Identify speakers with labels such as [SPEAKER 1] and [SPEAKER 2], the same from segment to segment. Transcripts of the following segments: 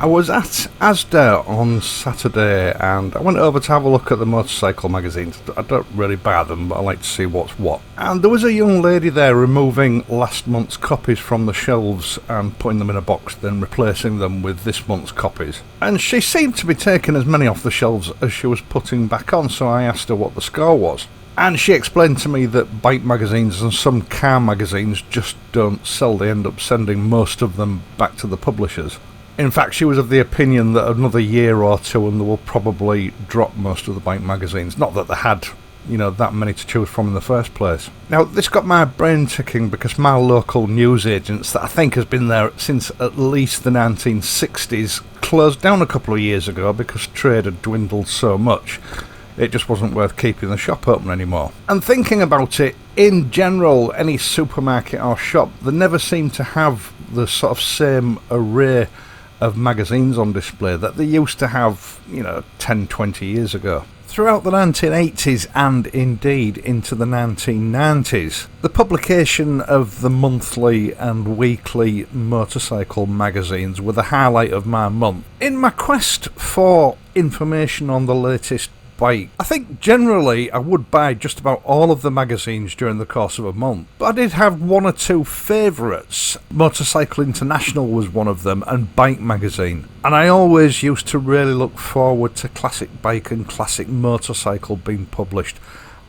[SPEAKER 1] I was at Asda on Saturday and I went over to have a look at the motorcycle magazines. I don't really buy them, but I like to see what's what. And there was a young lady there removing last month's copies from the shelves and putting them in a box, then replacing them with this month's copies. And she seemed to be taking as many off the shelves as she was putting back on, so I asked her what the score was. And she explained to me that bike magazines and some car magazines just don't sell. They end up sending most of them back to the publishers. In fact, she was of the opinion that another year or two and they will probably drop most of the bike magazines. Not that they had, that many to choose from in the first place. Now, this got my brain ticking because my local newsagents, that I think has been there since at least the 1960s, closed down a couple of years ago because trade had dwindled so much. It just wasn't worth keeping the shop open anymore. And thinking about it, in general, any supermarket or shop, they never seem to have the sort of same array of magazines on display that they used to have, 10, 20 years ago. Throughout the 1980s and indeed into the 1990s, the publication of the monthly and weekly motorcycle magazines were the highlight of my month. In my quest for information on the latest bike, I think generally I would buy just about all of the magazines during the course of a month, but I did have one or two favourites. Motorcycle International was one of them, and Bike Magazine, and I always used to really look forward to classic bike and classic motorcycle being published.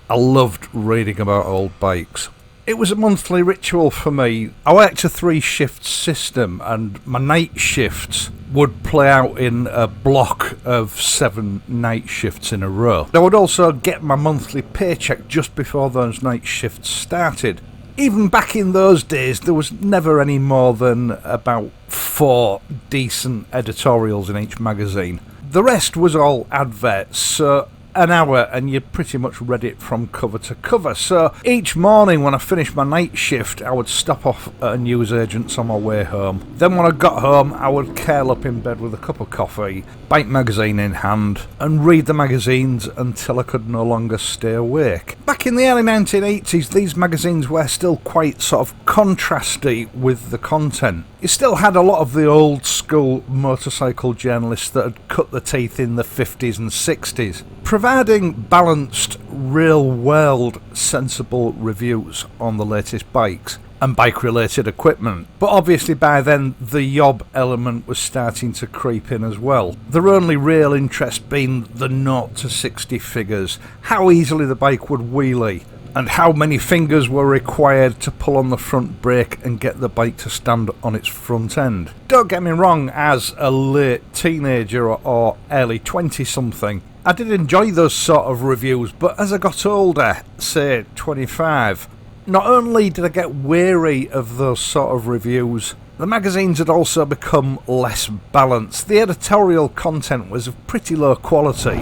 [SPEAKER 1] I loved reading about old bikes. It was a monthly ritual for me. I worked a 3-shift system, and my night shifts would play out in a block of 7 night shifts in a row. I would also get my monthly paycheck just before those night shifts started. Even back in those days, there was never any more than about 4 decent editorials in each magazine. The rest was all adverts, so an hour and you pretty much read it from cover to cover. So each morning when I finished my night shift, I would stop off at a newsagent's on my way home. Then when I got home, I would curl up in bed with a cup of coffee, Bike Magazine in hand, and read the magazines until I could no longer stay awake. Back in the early 1980s, these magazines were still quite sort of contrasty with the content. You still had a lot of the old school motorcycle journalists that had cut their teeth in the 50s and 60s, providing balanced, real-world, sensible reviews on the latest bikes and bike-related equipment. But obviously by then the yob element was starting to creep in as well. Their only real interest being the 0 to 60 figures, how easily the bike would wheelie, and how many fingers were required to pull on the front brake and get the bike to stand on its front end. Don't get me wrong, as a late teenager or early 20-something, I did enjoy those sort of reviews, but as I got older, say 25, not only did I get weary of those sort of reviews, the magazines had also become less balanced. The editorial content was of pretty low quality.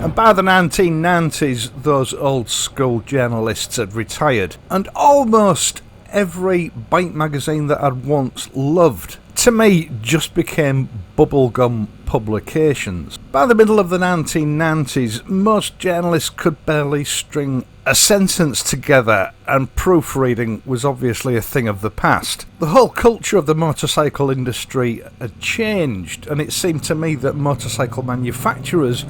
[SPEAKER 1] And by the 1990s, those old school journalists had retired, and almost every bike magazine that I'd once loved, to me, just became bubblegum publications. By the middle of the 1990s, most journalists could barely string a sentence together, and proofreading was obviously a thing of the past. The whole culture of the motorcycle industry had changed, and it seemed to me that motorcycle manufacturers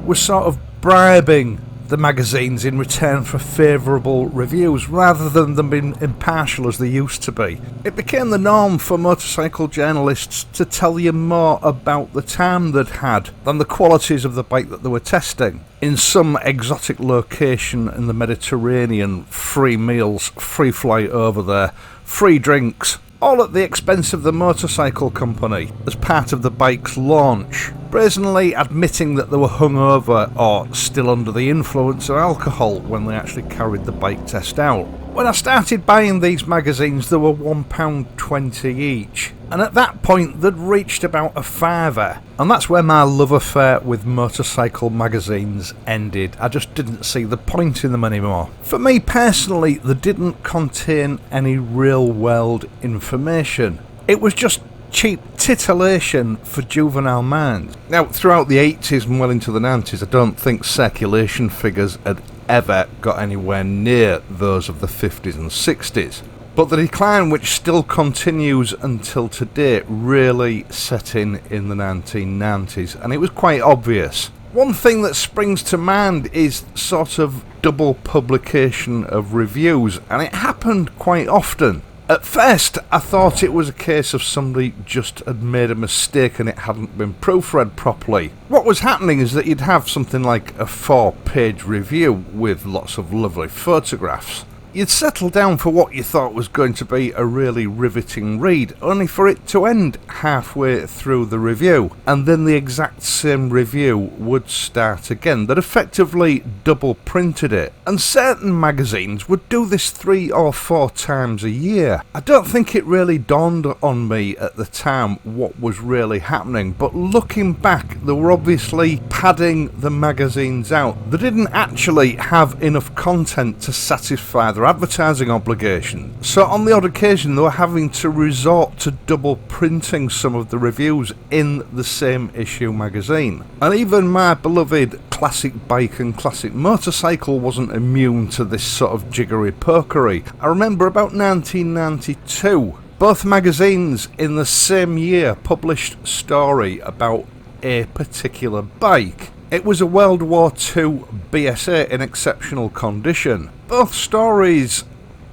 [SPEAKER 1] were sort of bribing the magazines in return for favourable reviews rather than them being impartial as they used to be. It became the norm for motorcycle journalists to tell you more about the time they'd had than the qualities of the bike that they were testing. In some exotic location in the Mediterranean, free meals, free flight over there, free drinks, all at the expense of the motorcycle company as part of the bike's launch, brazenly admitting that they were hungover or still under the influence of alcohol when they actually carried the bike test out. When I started buying these magazines, they were £1.20 each, and at that point they'd reached about a £5, and that's where my love affair with motorcycle magazines ended. I just didn't see the point in them anymore. For me personally, they didn't contain any real world information. It was just cheap titillation for juvenile minds. Now, throughout the 80s and well into the 90s, I don't think circulation figures had ever got anywhere near those of the 50s and 60s. But the decline, which still continues until today, really set in the 1990s, and it was quite obvious. One thing that springs to mind is sort of double publication of reviews, and it happened quite often. At first, I thought it was a case of somebody just had made a mistake and it hadn't been proofread properly. What was happening is that you'd have something like a 4-page review with lots of lovely photographs. You'd settle down for what you thought was going to be a really riveting read, only for it to end halfway through the review, and then the exact same review would start again. That effectively double printed it, and certain magazines would do this 3 or 4 times a year. I don't think it really dawned on me at the time what was really happening, but looking back, they were obviously padding the magazines out. They didn't actually have enough content to satisfy their advertising obligation. So on the odd occasion they were having to resort to double printing some of the reviews in the same issue magazine. And even my beloved Classic Bike and Classic Motorcycle wasn't immune to this sort of jiggery pokery. I remember about 1992, both magazines in the same year published a story about a particular bike. It was a World War II BSA in exceptional condition. Both stories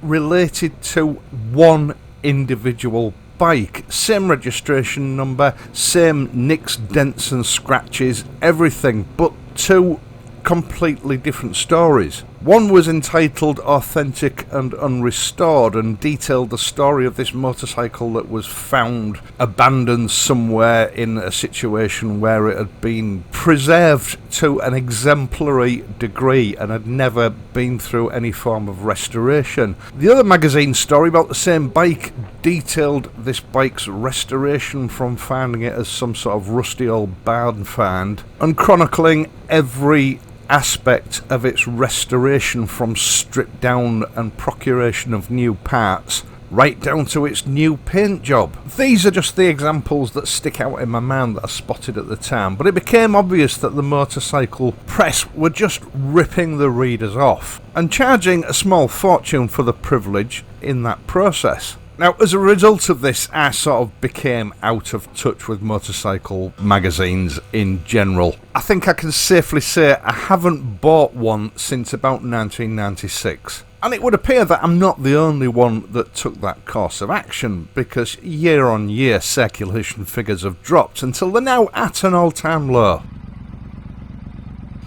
[SPEAKER 1] related to one individual bike. Same registration number, same nicks, dents and scratches, everything, but 2 completely different stories. One was entitled Authentic and Unrestored and detailed the story of this motorcycle that was found abandoned somewhere in a situation where it had been preserved to an exemplary degree and had never been through any form of restoration. The other magazine story about the same bike detailed this bike's restoration from finding it as some sort of rusty old barn find and chronicling every aspect of its restoration, from stripped down and procuration of new parts right down to its new paint job. These are just the examples that stick out in my mind that I spotted at the time, but it became obvious that the motorcycle press were just ripping the readers off and charging a small fortune for the privilege in that process. Now, as a result of this, I sort of became out of touch with motorcycle magazines in general. I think I can safely say I haven't bought one since about 1996. And it would appear that I'm not the only one that took that course of action, because year on year circulation figures have dropped until they're now at an all-time low.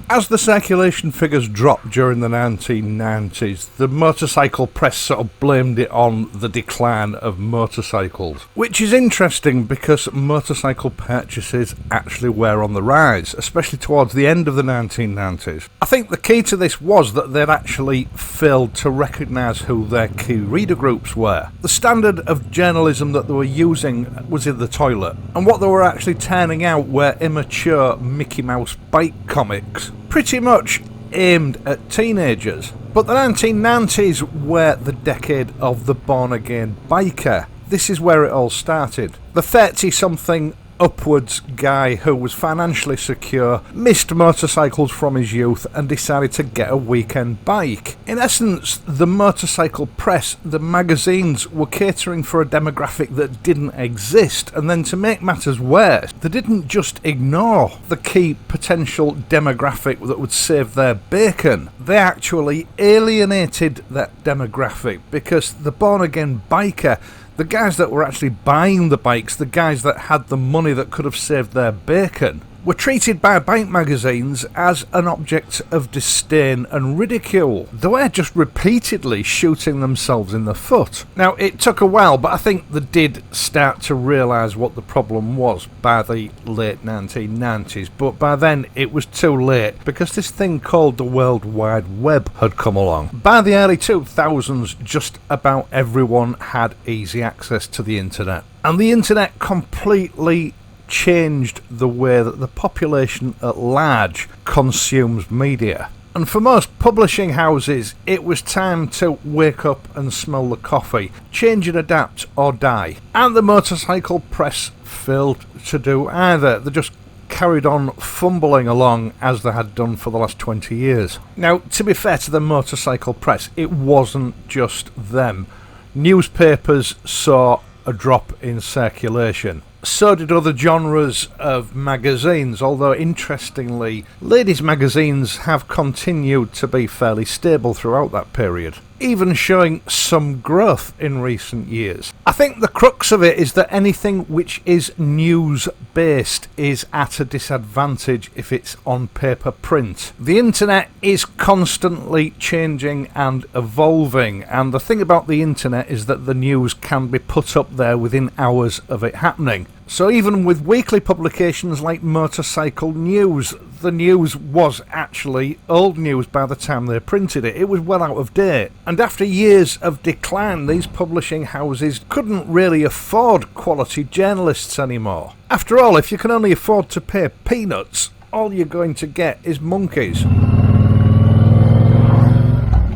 [SPEAKER 1] As the circulation figures dropped during the 1990s, the motorcycle press sort of blamed it on the decline of motorcycles. Which is interesting because motorcycle purchases actually were on the rise, especially towards the end of the 1990s. I think the key to this was that they'd actually failed to recognise who their key reader groups were. The standard of journalism that they were using was in the toilet, and what they were actually turning out were immature Mickey Mouse bike comics, pretty much aimed at teenagers. But the 1990s were the decade of the born-again biker. This is where it all started. The 30-something upwards guy who was financially secure, missed motorcycles from his youth and decided to get a weekend bike. In essence, the motorcycle press, the magazines, were catering for a demographic that didn't exist, and then to make matters worse, they didn't just ignore the key potential demographic that would save their bacon. They actually alienated that demographic, because the born-again biker, the guys that were actually buying the bikes, the guys that had the money that could have saved their bacon, were treated by bike magazines as an object of disdain and ridicule. They were just repeatedly shooting themselves in the foot. Now, it took a while, but I think they did start to realise what the problem was by the late 1990s, but by then it was too late, because this thing called the World Wide Web had come along. By the early 2000s, just about everyone had easy access to the internet, and the internet completely changed the way that the population at large consumes media. And for most publishing houses, it was time to wake up and smell the coffee, change and adapt or die. And the motorcycle press failed to do either. They just carried on fumbling along as they had done for the last 20 years. Now, to be fair to the motorcycle press, it wasn't just them. Newspapers saw a drop in circulation. So did other genres of magazines, although interestingly, ladies' magazines have continued to be fairly stable throughout that period, even showing some growth in recent years. I think the crux of it is that anything which is news-based is at a disadvantage if it's on paper print. The internet is constantly changing and evolving, and the thing about the internet is that the news can be put up there within hours of it happening. So even with weekly publications like Motorcycle News, the news was actually old news by the time they printed it. It was well out of date. And after years of decline, these publishing houses couldn't really afford quality journalists anymore. After all, if you can only afford to pay peanuts, all you're going to get is monkeys.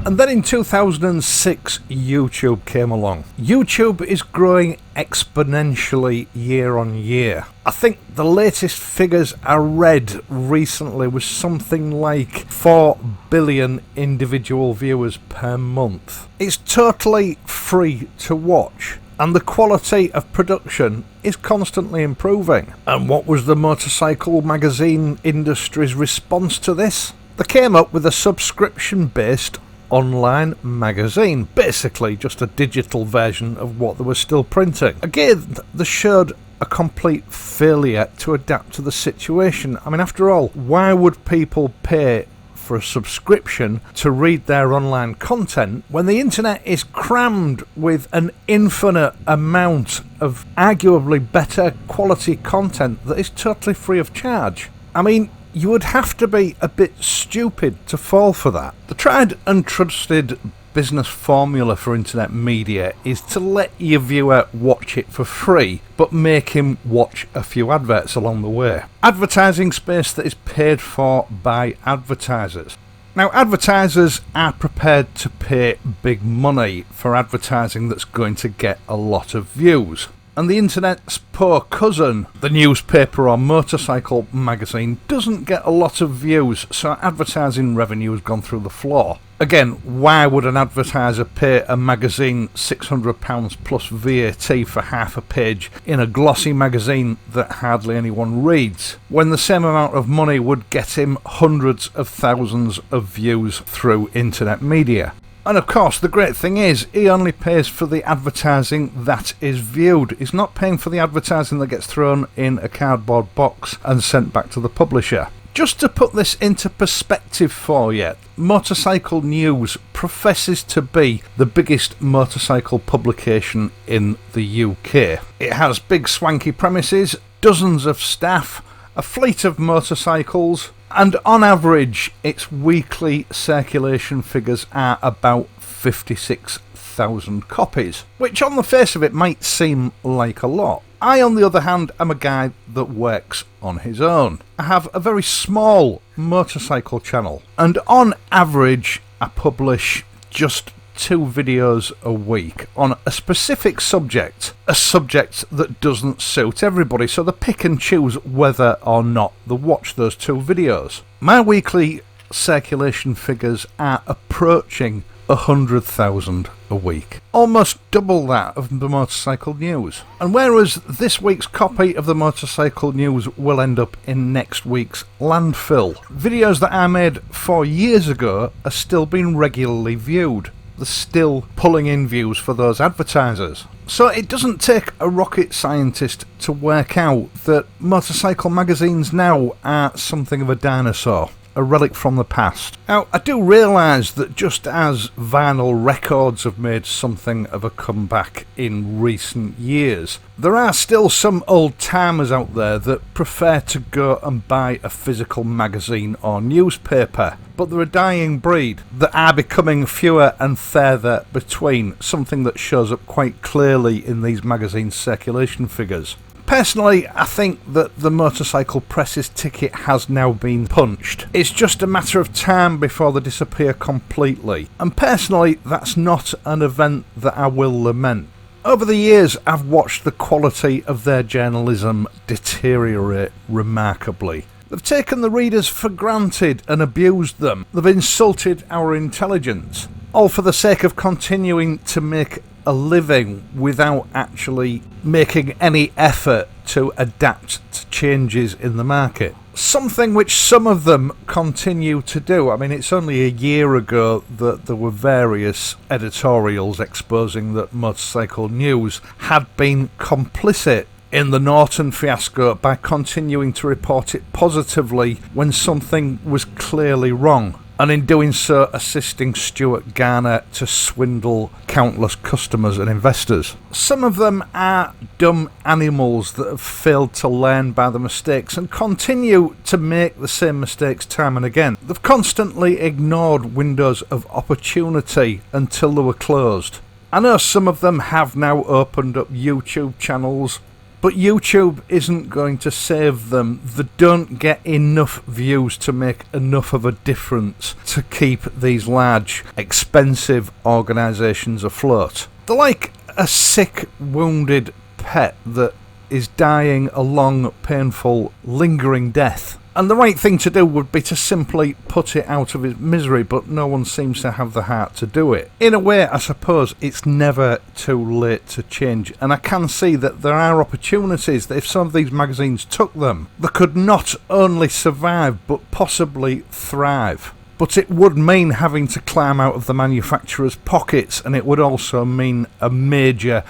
[SPEAKER 1] And then in 2006, YouTube came along. YouTube is growing exponentially year on year. I think the latest figures I read recently was something like 4 billion individual viewers per month. It's totally free to watch, and the quality of production is constantly improving. And what was the motorcycle magazine industry's response to this? They came up with a subscription-based online magazine, basically just a digital version of what they were still printing. Again, they showed a complete failure to adapt to the situation. I mean, after all, why would people pay for a subscription to read their online content when the internet is crammed with an infinite amount of arguably better quality content that is totally free of charge? I mean, you would have to be a bit stupid to fall for that. The tried and trusted business formula for internet media is to let your viewer watch it for free, but make him watch a few adverts along the way. Advertising space that is paid for by advertisers. Now, advertisers are prepared to pay big money for advertising that's going to get a lot of views. And the internet's poor cousin, the newspaper or motorcycle magazine, doesn't get a lot of views, so advertising revenue has gone through the floor. Again, why would an advertiser pay a magazine £600 plus VAT for half a page in a glossy magazine that hardly anyone reads, when the same amount of money would get him hundreds of thousands of views through internet media? And of course, the great thing is, he only pays for the advertising that is viewed. He's not paying for the advertising that gets thrown in a cardboard box and sent back to the publisher. Just to put this into perspective for you, Motorcycle News professes to be the biggest motorcycle publication in the UK. It has big swanky premises, dozens of staff, a fleet of motorcycles, and on average its weekly circulation figures are about 56,000 copies, which on the face of it might seem like a lot. I, on the other hand, am a guy that works on his own. I have a very small motorcycle channel, and on average I publish just 2 videos a week on a specific subject, a subject that doesn't suit everybody, so they pick and choose whether or not they watch those 2 videos. My weekly circulation figures are approaching 100,000 a week, almost double that of the Motorcycle News. And whereas this week's copy of the Motorcycle News will end up in next week's landfill, videos that I made 4 years ago are still being regularly viewed. They're still pulling in views for those advertisers. So it doesn't take a rocket scientist to work out that motorcycle magazines now are something of a dinosaur, a relic from the past. Now, I do realise that just as vinyl records have made something of a comeback in recent years, there are still some old-timers out there that prefer to go and buy a physical magazine or newspaper. But they're a dying breed that are becoming fewer and further between, something that shows up quite clearly in these magazine circulation figures. Personally, I think that the motorcycle press's ticket has now been punched. It's just a matter of time before they disappear completely. And personally, that's not an event that I will lament. Over the years, I've watched the quality of their journalism deteriorate remarkably. They've taken the readers for granted and abused them. They've insulted our intelligence, all for the sake of continuing to make a living without actually making any effort to adapt to changes in the market. Something which some of them continue to do. I mean, it's only a year ago that there were various editorials exposing that Motorcycle News had been complicit in the Norton fiasco by continuing to report it positively when something was clearly wrong, and in doing so assisting Stuart Garner to swindle countless customers and investors. Some of them are dumb animals that have failed to learn by the mistakes and continue to make the same mistakes time and again. They've constantly ignored windows of opportunity until they were closed. I know some of them have now opened up YouTube channels, but YouTube isn't going to save them. They don't get enough views to make enough of a difference to keep these large, expensive organisations afloat. They're like a sick, wounded pet that is dying a long, painful, lingering death. And the right thing to do would be to simply put it out of its misery, but no one seems to have the heart to do it. In a way, I suppose it's never too late to change, and I can see that there are opportunities that if some of these magazines took them, they could not only survive, but possibly thrive. But it would mean having to climb out of the manufacturer's pockets, and it would also mean a major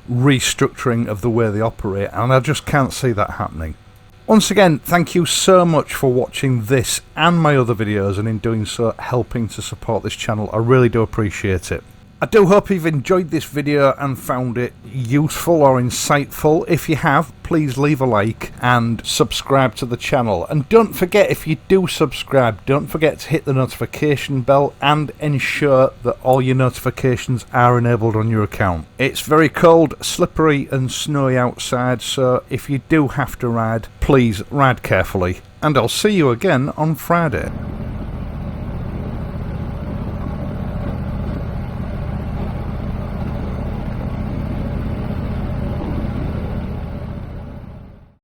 [SPEAKER 1] restructuring of the way they operate, and I just can't see that happening. Once again, thank you so much for watching this and my other videos, and in doing so helping to support this channel. I really do appreciate it. I do hope you've enjoyed this video and found it useful or insightful. If you have, please leave a like and subscribe to the channel. And don't forget, if you do subscribe, don't forget to hit the notification bell and ensure that all your notifications are enabled on your account. It's very cold, slippery and snowy outside, so if you do have to ride, please ride carefully. And I'll see you again on Friday.